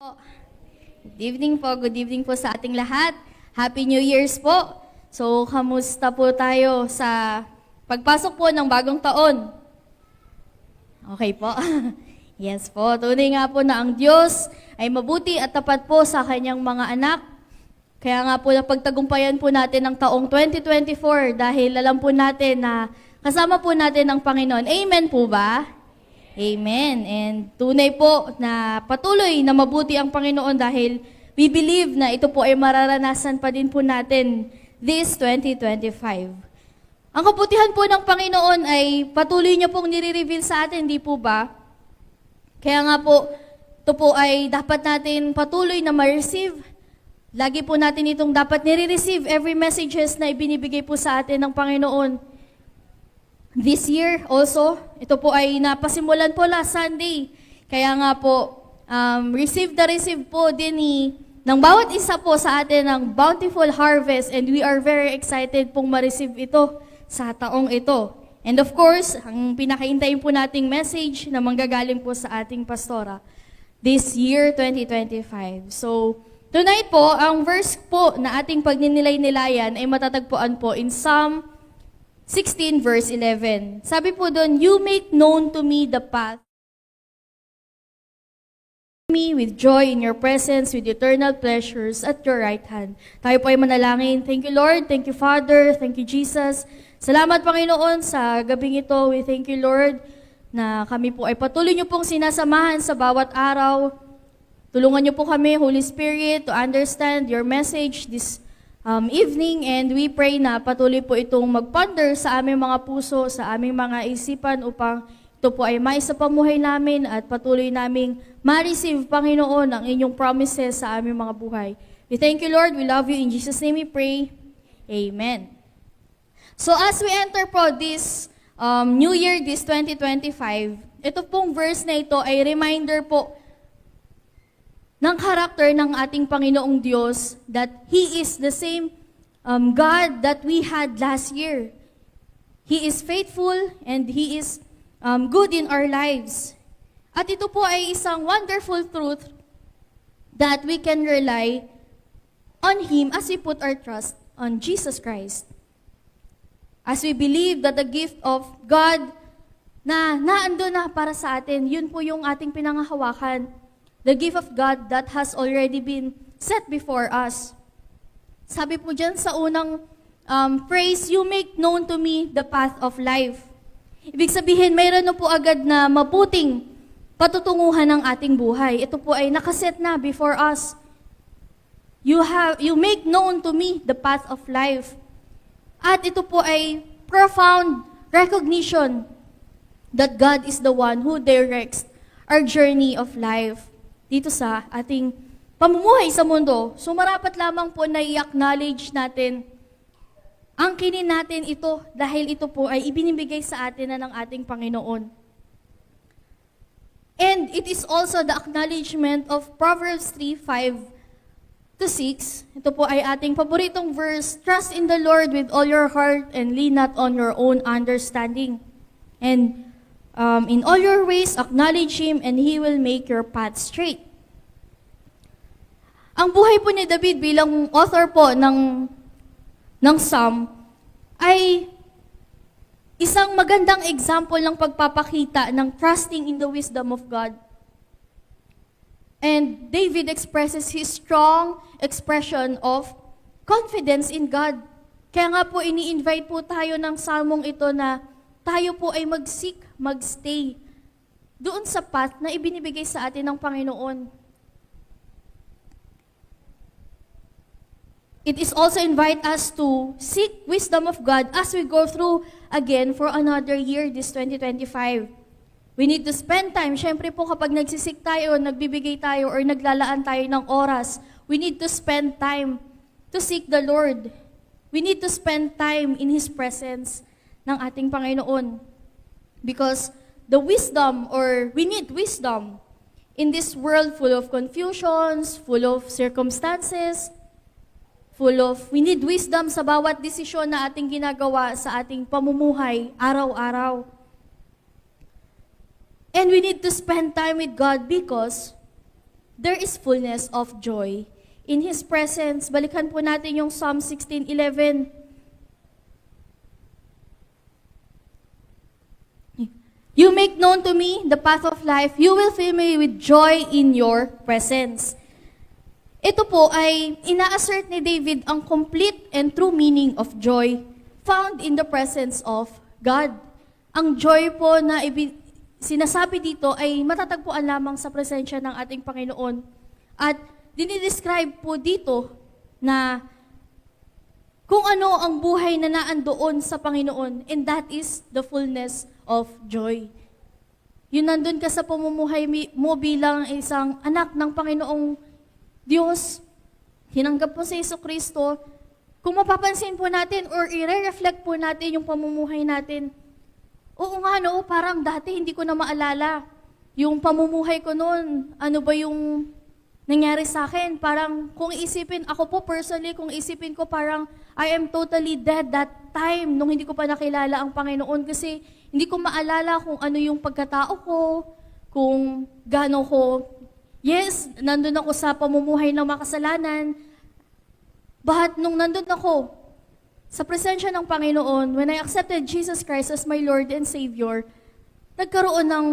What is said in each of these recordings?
Good evening po sa ating lahat. Happy New Year's po. So, kamusta po tayo sa pagpasok po ng bagong taon? Okay po. Yes po, tunay nga po na ang Diyos ay mabuti at tapat po sa kanyang mga anak. Kaya nga po napagtagumpayan po natin ang taong 2024 dahil alam po natin na kasama po natin ang Panginoon. Amen po ba? Amen. And tunay po na patuloy na mabuti ang Panginoon dahil we believe na ito po ay mararanasan pa din po natin this 2025. Ang kabutihan po ng Panginoon ay patuloy niya pong nire-reveal sa atin, di po ba? Kaya nga po, ito po ay dapat natin patuloy na ma-receive. Lagi po natin itong dapat nire-receive every messages na ibinibigay po sa atin ng Panginoon. This year also, ito po ay napasimulan po last Sunday. Kaya nga po, receive po din ng bawat isa po sa atin ng bountiful harvest and we are very excited pong ma-receive ito sa taong ito. And of course, ang pinakaintayin po nating message na manggagaling po sa ating pastora this year 2025. So, tonight po, ang verse po na ating pagninilay-nilayan ay matatagpuan po in Psalm 16 verse 11. Sabi po doon, "You make known to me the path. Me with joy in your presence, with eternal pleasures at your right hand." Tayo po ay manalangin. Thank you, Lord. Thank you, Father. Thank you, Jesus. Salamat, Panginoon, sa gabing ito. We thank you, Lord, na kami po ay patuloy niyo pong sinasamahan sa bawat araw. Tulungan niyo po kami, Holy Spirit, to understand your message this evening, and we pray na patuloy po itong mag-ponder sa aming mga puso, sa aming mga isipan upang ito po ay maisapamuhay namin at patuloy naming ma-receive, Panginoon, ang inyong promises sa aming mga buhay. We thank you, Lord. We love you. In Jesus' name we pray. Amen. So as we enter po this New Year, this 2025, ito pong verse na ito ay reminder po ng karakter ng ating Panginoong Diyos that He is the same God that we had last year. He is faithful and He is good in our lives. At ito po ay isang wonderful truth that we can rely on Him as we put our trust on Jesus Christ. As we believe that the gift of God na naando na para sa atin, yun po yung ating pinangahawakan. The gift of God that has already been set before us. Sabi po dyan sa unang phrase, "You make known to me the path of life." Ibig sabihin, mayroon na po agad na mabuting patutunguhan ng ating buhay. Ito po ay nakaset na before us. You make known to me the path of life. At ito po ay profound recognition that God is the one who directs our journey of life dito sa ating pamumuhay sa mundo. So marapat lamang po na i-acknowledge natin ang kinin natin ito dahil ito po ay ibinibigay sa atin na ng ating Panginoon. And it is also the acknowledgement of Proverbs 3:5-6. Ito po ay ating paboritong verse, "Trust in the Lord with all your heart and lean not on your own understanding. And in all your ways, acknowledge Him and He will make your path straight." Ang buhay po ni David bilang author po ng Psalm ay isang magandang example ng pagpapakita ng trusting in the wisdom of God. And David expresses his strong expression of confidence in God. Kaya nga po ini-invite po tayo ng salmong ito na tayo po ay magstay doon sa path na ibinibigay sa atin ng Panginoon. It is also invite us to seek wisdom of God as we go through again for another year, this 2025. We need to spend time. Siyempre po kapag nagsisik tayo, nagbibigay tayo, or naglalaan tayo ng oras, we need to spend time to seek the Lord. We need to spend time in His presence ng ating Panginoon. Because the wisdom, or we need wisdom in this world full of confusions, full of circumstances, we need wisdom sa bawat desisyon na ating ginagawa sa ating pamumuhay araw-araw. And we need to spend time with God because there is fullness of joy. In His presence, balikan po natin yung Psalm 16:11. You make known to me the path of life. You will fill me with joy in your presence. Ito po ay ina-assert ni David ang complete and true meaning of joy found in the presence of God. Ang joy po na sinasabi dito ay matatagpuan lamang sa presensya ng ating Panginoon. At dinidescribe po dito na kung ano ang buhay na naandoon sa Panginoon, and that is the fullness of joy. Yun, nandun ka sa pamumuhay mo bilang isang anak ng Panginoong Diyos, hinanggap mo sa Jesucristo. Kung mapapansin po natin or i-reflect po natin yung pamumuhay natin, oo nga no, parang dati hindi ko na maalala yung pamumuhay ko noon. Ano ba yung nangyari sa akin? Parang kung isipin, ako po personally, kung isipin ko parang I am totally dead that time nung hindi ko pa nakilala ang Panginoon kasi hindi ko maalala kung ano yung pagkatao ko, kung gaano ko, yes, nandun ako sa pamumuhay ng makasalanan, but nung nandun ako sa presensya ng Panginoon, when I accepted Jesus Christ as my Lord and Savior, nagkaroon ng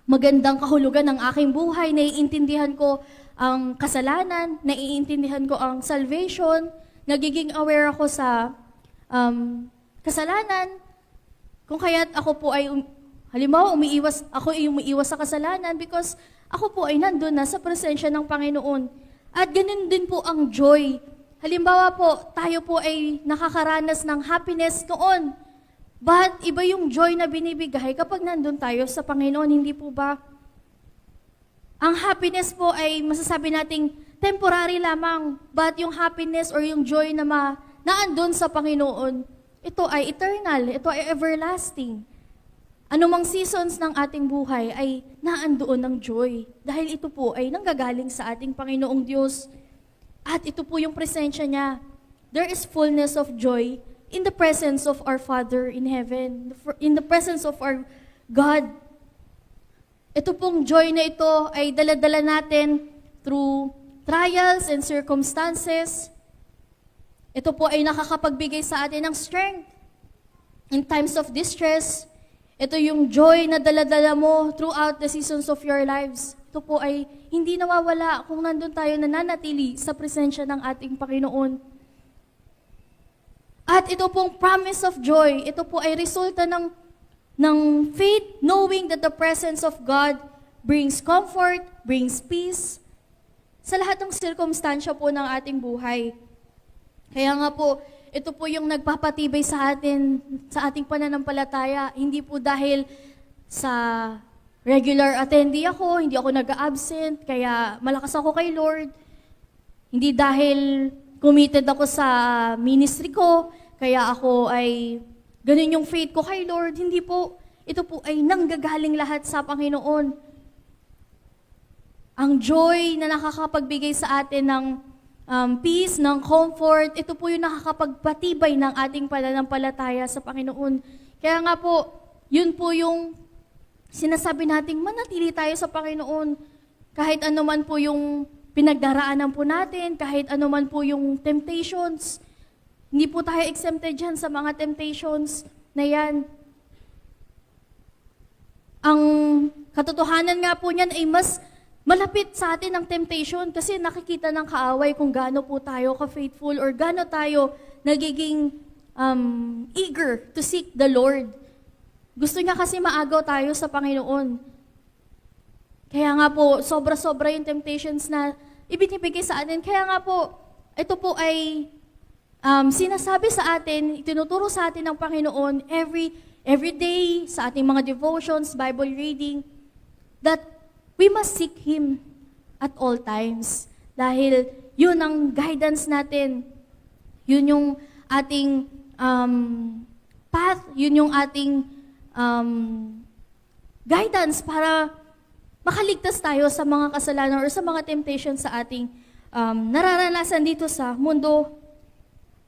magandang kahulugan ng aking buhay, naiintindihan ko ang kasalanan, naiintindihan ko ang salvation, nagiging aware ako sa kasalanan, kung kaya't ako po ay, halimbawa, ako ay umiiwas sa kasalanan because ako po ay nandun na sa presensya ng Panginoon. At ganun din po ang joy. Halimbawa po, tayo po ay nakakaranas ng happiness noon. But iba yung joy na binibigay kapag nandun tayo sa Panginoon, hindi po ba? Ang happiness po ay masasabi nating temporary lamang, but yung happiness or yung joy na naandun sa Panginoon, ito ay eternal, ito ay everlasting. Anumang seasons ng ating buhay ay naandoon ng joy dahil ito po ay nanggagaling sa ating Panginoong Diyos. At ito po yung presensya niya. There is fullness of joy in the presence of our Father in heaven, in the presence of our God. Ito pong joy na ito ay dala-dala natin through trials and circumstances. Ito po ay nakakapagbigay sa atin ng strength in times of distress. Ito yung joy na dala-dala mo throughout the seasons of your lives. Ito po ay hindi nawawala kung nandun tayo nananatili sa presensya ng ating Panginoon. At ito pong promise of joy, ito po ay resulta ng faith, knowing that the presence of God brings comfort, brings peace sa lahat ng sirkumstansya po ng ating buhay. Kaya nga po, ito po yung nagpapatibay sa atin, sa ating pananampalataya. Hindi po dahil sa regular attendee ako, hindi ako nag-absent, kaya malakas ako kay Lord. Hindi dahil committed ako sa ministry ko, kaya ako ay ganun yung faith ko kay Lord. Hindi po. Ito po ay nanggagaling lahat sa Panginoon. Ang joy na nakakapagbigay sa atin ng peace, ng comfort, ito po yung nakakapagpatibay ng ating pananampalataya sa Panginoon. Kaya nga po, yun po yung sinasabi nating manatili tayo sa Panginoon. Kahit anuman po yung pinagdaraanan po natin, kahit anuman po yung temptations, hindi po tayo exempted dyan sa mga temptations na yan. Ang katotohanan nga po niyan ay mas malapit sa atin ang temptation kasi nakikita ng kaaway kung gaano po tayo ka-faithful or gaano tayo nagiging eager to seek the Lord. Gusto niya kasi maagaw tayo sa Panginoon. Kaya nga po, sobra-sobra yung temptations na ibinibigay sa atin. Kaya nga po, ito po ay sinasabi sa atin, itinuturo sa atin ng Panginoon every day sa ating mga devotions, Bible reading, that we must seek Him at all times. Dahil yun ang guidance natin. Yun yung ating path, yun yung ating guidance para makaligtas tayo sa mga kasalanan or sa mga temptations sa ating nararanasan dito sa mundo.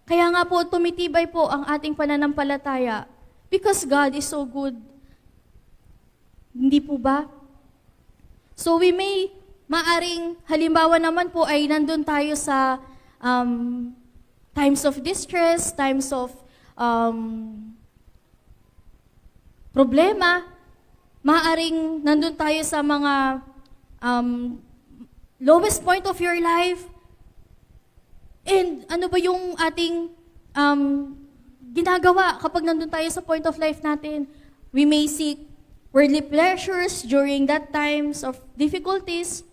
Kaya nga po, tumitibay po ang ating pananampalataya because God is so good. Hindi po ba? So we may maaring halimbawa naman po ay nandun tayo sa times of distress, times of problema, maaring nandun tayo sa mga lowest point of your life. And ano ba yung ating ginagawa kapag nandun tayo sa point of life natin? We may seek worldly pleasures during that times of difficulties.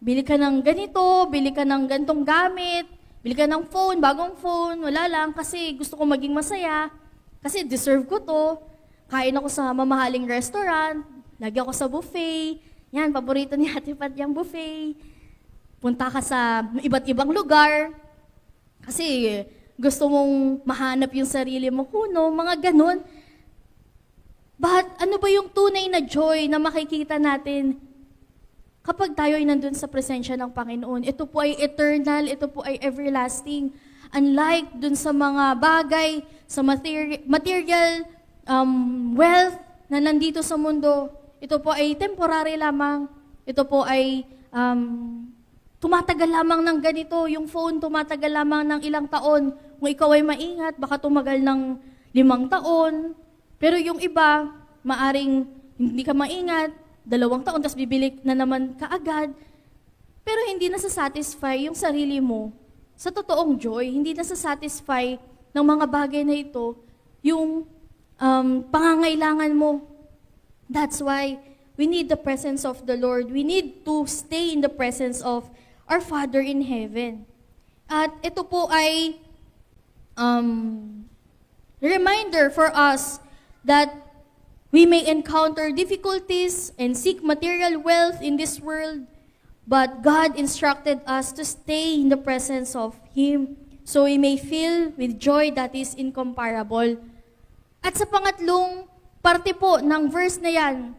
Bili ka ng ganito, bili ka ng gantong gamit, bili ka ng phone, bagong phone, wala lang kasi gusto ko maging masaya, kasi deserve ko to. Kain ako sa mamahaling restaurant, lagi ako sa buffet. Yan, paborito ni Ate Pat yung buffet. Punta ka sa iba't ibang lugar, kasi gusto mong mahanap yung sarili mo, kuno, mga ganun. But ano ba yung tunay na joy na makikita natin kapag tayo ay nandun sa presensya ng Panginoon? Ito po ay eternal, ito po ay everlasting. Unlike dun sa mga bagay, sa material wealth na nandito sa mundo, ito po ay temporary lamang. Ito po ay tumatagal lamang ng ganito. Yung phone tumatagal lamang ng ilang taon. Kung ikaw ay maingat, baka tumagal ng 5 taon. Pero yung iba, maaring hindi ka maingat, 2 taon, tapos bibili na naman kaagad. Pero hindi nasa-satisfy yung sarili mo sa totoong joy. Hindi nasa-satisfy ng mga bagay na ito yung pangangailangan mo. That's why we need the presence of the Lord. We need to stay in the presence of our Father in heaven. At ito po ay reminder for us that we may encounter difficulties and seek material wealth in this world, but God instructed us to stay in the presence of Him so we may fill with joy that is incomparable. At sa pangatlong parte po ng verse na yan,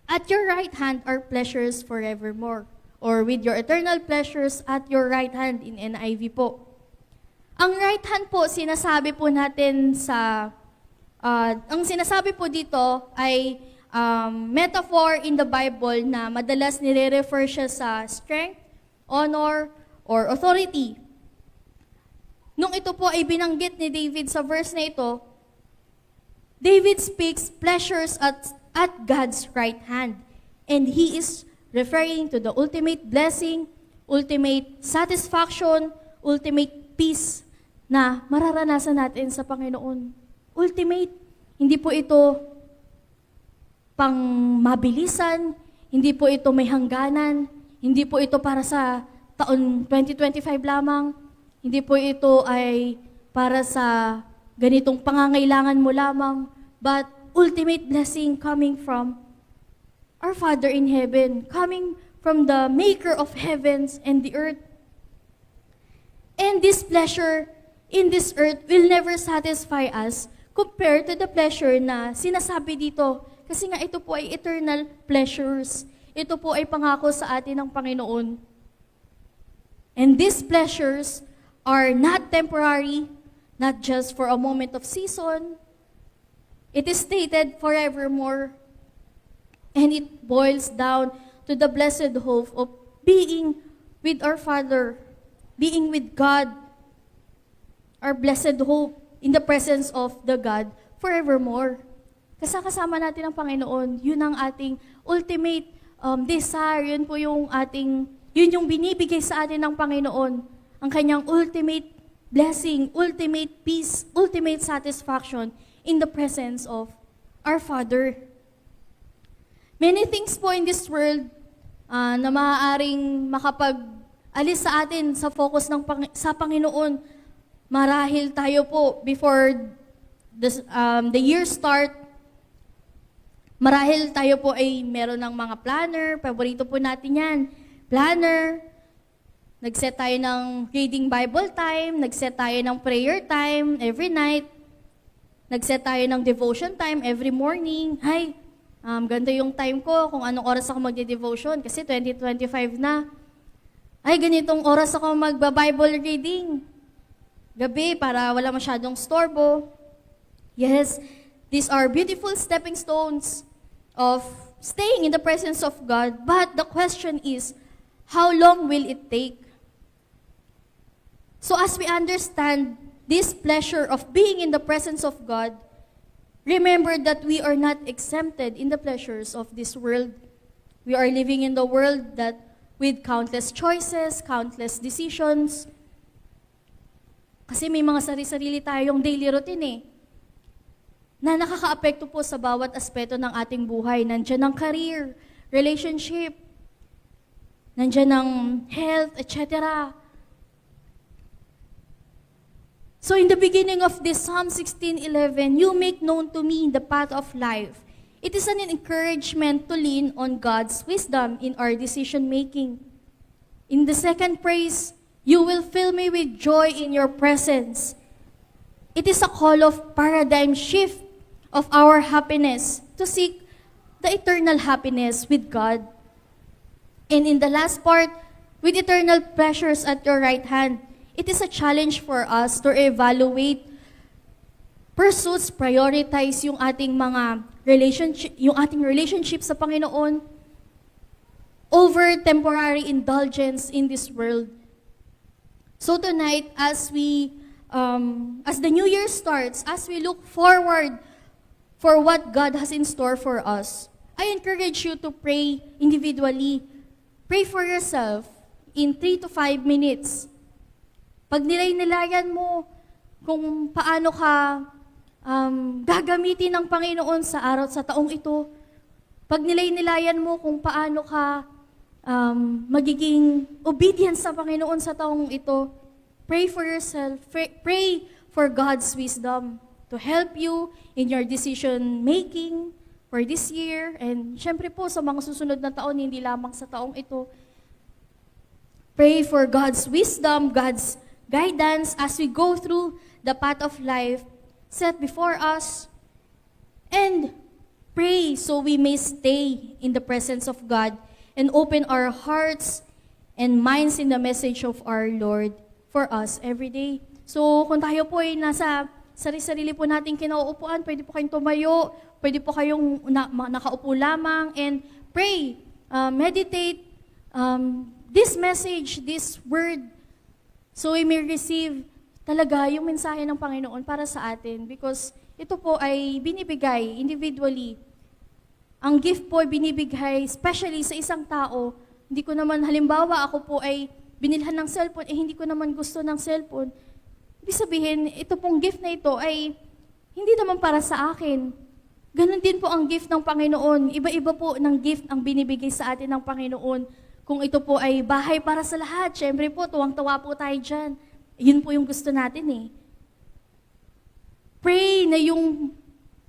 at your right hand are pleasures forevermore, or with your eternal pleasures at your right hand in NIV po. Ang right hand po, sinasabi po natin sa ang sinasabi po dito ay metaphor in the Bible na madalas nire-refer siya sa strength, honor, or authority. Nung ito po ay binanggit ni David sa verse na ito, David speaks pleasures at God's right hand. And he is referring to the ultimate blessing, ultimate satisfaction, ultimate peace na mararanasan natin sa Panginoon. Ultimate, hindi po ito pang mabilisan, hindi po ito may hangganan, hindi po ito para sa taon 2025 lamang, hindi po ito ay para sa ganitong pangangailangan mo lamang, but ultimate blessing coming from our Father in heaven, coming from the Maker of heavens and the earth. And this pleasure in this earth will never satisfy us compared to the pleasure na sinasabi dito. Kasi nga ito po ay eternal pleasures. Ito po ay pangako sa atin ng Panginoon. And these pleasures are not temporary, not just for a moment of season. It is stated forevermore. And it boils down to the blessed hope of being with our Father, being with God, our blessed hope in the presence of the God forevermore. Kasama natin ang Panginoon, yun ang ating ultimate desire, yun po yung yun yung binibigay sa atin ng Panginoon, ang kanyang ultimate blessing, ultimate peace, ultimate satisfaction in the presence of our Father. Many things po in this world na maaaring makapag-alis sa atin sa focus sa Panginoon. Marahil tayo po, before the year start, marahil tayo po ay meron ng mga planner, paborito po natin yan, planner, nag-set tayo ng reading Bible time, nag-set tayo ng prayer time every night, nag-set tayo ng devotion time every morning. Ay, ganito yung time ko, kung anong oras ako magde-devotion, kasi 2025 na. Ay, ganitong oras ako magba-Bible reading. Gabi, para wala masyadong storbo. Yes, these are beautiful stepping stones of staying in the presence of God. But the question is, how long will it take? So as we understand this pleasure of being in the presence of God, remember that we are not exempted in the pleasures of this world. We are living in the world that with countless choices, countless decisions. Kasi may mga sarili-sarili tayong daily routine na nakakaapekto po sa bawat aspeto ng ating buhay. Nandiyan ang career, relationship, nandiyan ang health, etc. So in the beginning of this Psalm 16:11, you make known to me the path of life. It is an encouragement to lean on God's wisdom in our decision making. In the second praise, you will fill me with joy in your presence. It is a call of paradigm shift of our happiness to seek the eternal happiness with God. And in the last part, with eternal pleasures at your right hand, it is a challenge for us to evaluate pursuits, prioritize yung ating mga relationship sa Panginoon over temporary indulgence in this world. So tonight, as the new year starts, as we look forward for what God has in store for us, I encourage you to pray individually. Pray for yourself in 3 to 5 minutes. Pag nilay-nilayan mo kung paano ka gagamitin ng Panginoon sa araw sa taong ito, pag nilay-nilayan mo kung paano ka magiging obedient sa Panginoon sa taong ito, pray for yourself, pray for God's wisdom to help you in your decision making for this year, and syempre po sa mga susunod na taon, hindi lamang sa taong ito. Pray for God's wisdom, God's guidance as we go through the path of life set before us, and pray so we may stay in the presence of God and open our hearts and minds in the message of our Lord for us every day. So kung tayo po ay nasa sarili-sarili po nating kinauupuan, pwede po kayong tumayo, pwede po kayong nakaupo lamang, and pray, meditate this message, this word, so we may receive talaga yung mensahe ng Panginoon para sa atin, because ito po ay binibigay individually. Ang gift po ay binibigay especially sa isang tao. Hindi ko naman, halimbawa ako po ay binilhan ng cellphone, hindi ko naman gusto ng cellphone. Ibig sabihin, ito pong gift na ito ay hindi naman para sa akin. Ganon din po ang gift ng Panginoon. Iba-iba po ng gift ang binibigay sa atin ng Panginoon. Kung ito po ay bahay para sa lahat, syempre po, tuwang-tuwa po tayo dyan. Yun po yung gusto natin Pray na yung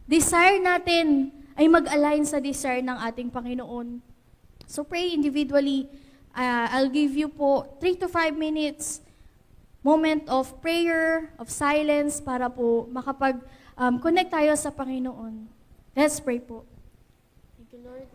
desire natin ay mag-align sa desire ng ating Panginoon. So pray individually. I'll give you po 3 to 5 minutes moment of prayer, of silence, para po makapag-connect tayo sa Panginoon. Let's pray po. Thank you, Lord.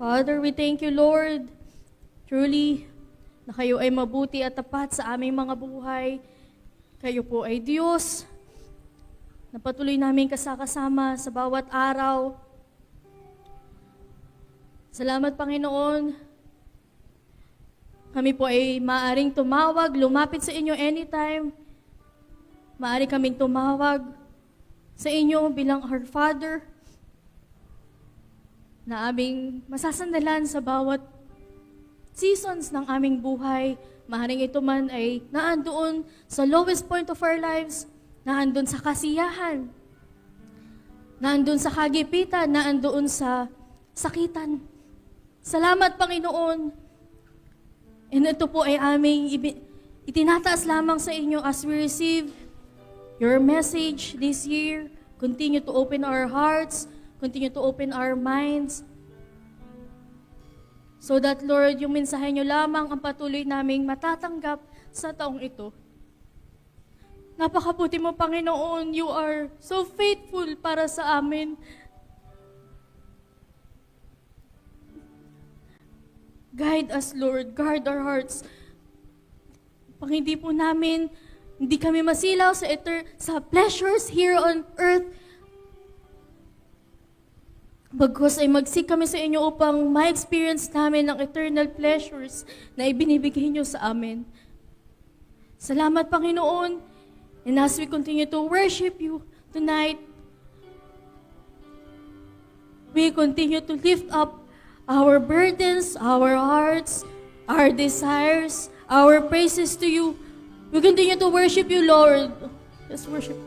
Father, we thank you, Lord. Truly, na kayo ay mabuti at tapat sa aming mga buhay. Kayo po ay Diyos na patuloy namin kasama sa bawat araw. Salamat, Panginoon. Kami po ay maaaring tumawag, lumapit sa inyo anytime. Maaari kaming tumawag sa inyo bilang our Father na aming masasandalan sa bawat seasons ng aming buhay. Maaaring ito man ay naandoon sa lowest point of our lives, naandun sa kasiyahan, naandun sa kagipitan, naandun sa sakitan. Salamat, Panginoon. And ito po ay aming itinataas lamang sa inyo as we receive your message this year. Continue to open our hearts, continue to open our minds, so that, Lord, yung mensahe nyo lamang ang patuloy naming matatanggap sa taong ito. Napakabuti mo, Panginoon. You are so faithful para sa amin. Guide us, Lord. Guard our hearts. Pag hindi po namin, hindi kami masilaw sa pleasures here on earth, bagkus ay magsik kami sa inyo upang ma-experience namin ang eternal pleasures na ibinibigay nyo sa amin. Salamat, Panginoon. And as we continue to worship you tonight, we continue to lift up our burdens, our hearts, our desires, our praises to you. We continue to worship you, Lord. Let's worship.